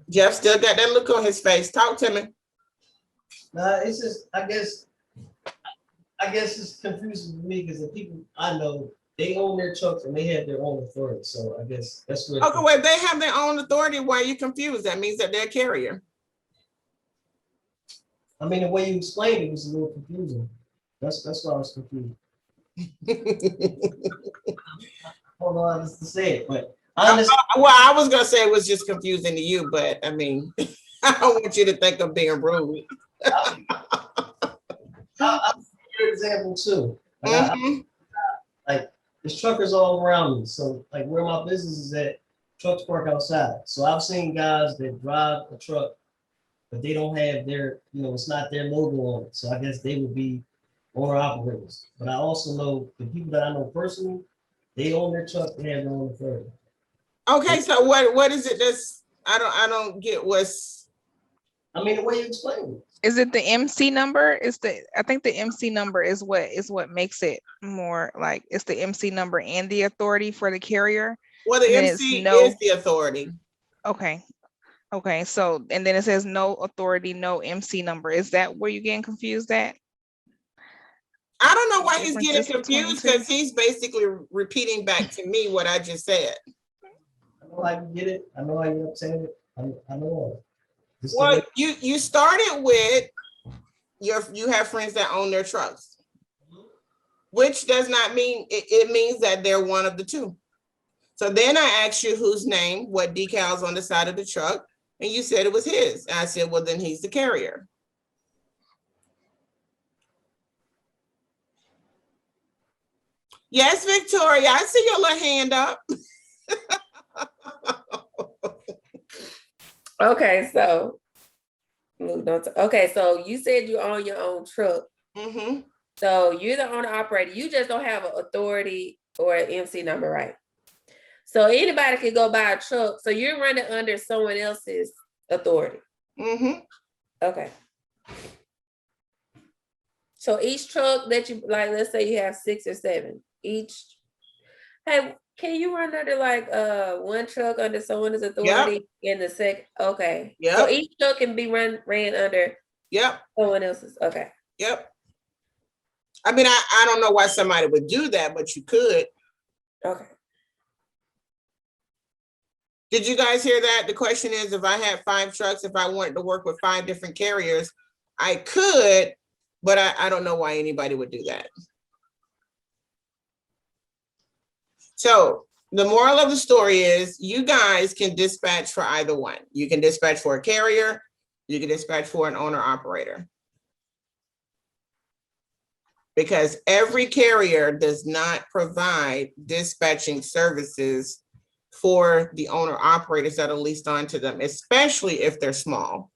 Jeff still got that look on his face. Talk to me. Nah, it's just I guess it's confusing for me because the people I know, they own their trucks and they have their own authority. So I guess that's where. Okay, well, if they have their own authority, why are you confused? That means that they're a carrier. I mean, the way you explained it was a little confusing. That's why I was confused. Hold on, just to say it, but honestly, well, I was gonna say it was just confusing to you, but I mean, I don't want you to think I'm being rude. I'll give you an example too. Like, like there's truckers all around me. So like where my business is at, trucks park outside. So I've seen guys that drive a truck, but they don't have their, it's not their logo on it. So I guess they would be owner operators. But I also know the people that I know personally, they own their truck and have their own authority. Okay, so what is it that's I don't get what's. I mean, the way you explain it. Is it the MC number? I think the MC number is what makes it more like it's the MC number and the authority for the carrier. Well, the MC is the authority. Okay. Okay. So, and then it says no authority, no MC number. Is that where you're getting confused at? I don't know why he's getting confused because he's basically repeating back to me what I just said. I know how you get it. I know how you're upset it. I know. Well, you started with you have friends that own their trucks, which does not mean it means that they're one of the two. So then I asked you whose name, what decals on the side of the truck, and you said it was his. I said, well, then he's the carrier. Yes, Victoria, I see your little hand up. Okay, so you said you own your own truck. Mm-hmm. So you're the owner operator. You just don't have an authority or an MC number, right? So anybody can go buy a truck. So you're running under someone else's authority. Mm-hmm. Okay. So each truck that you like, let's say you have 6 or 7 each. Hey, can you run under like one truck under someone's authority in the second? Okay. Yeah. So each truck can be ran under someone else's. Okay. Yep. I mean, I don't know why somebody would do that, but you could. Okay. Did you guys hear that? The question is, if I had 5 trucks, if I wanted to work with 5 different carriers, I could, but I don't know why anybody would do that. So the moral of the story is you guys can dispatch for either one. You can dispatch for a carrier, you can dispatch for an owner operator. Because every carrier does not provide dispatching services for the owner operators that are leased onto them, especially if they're small.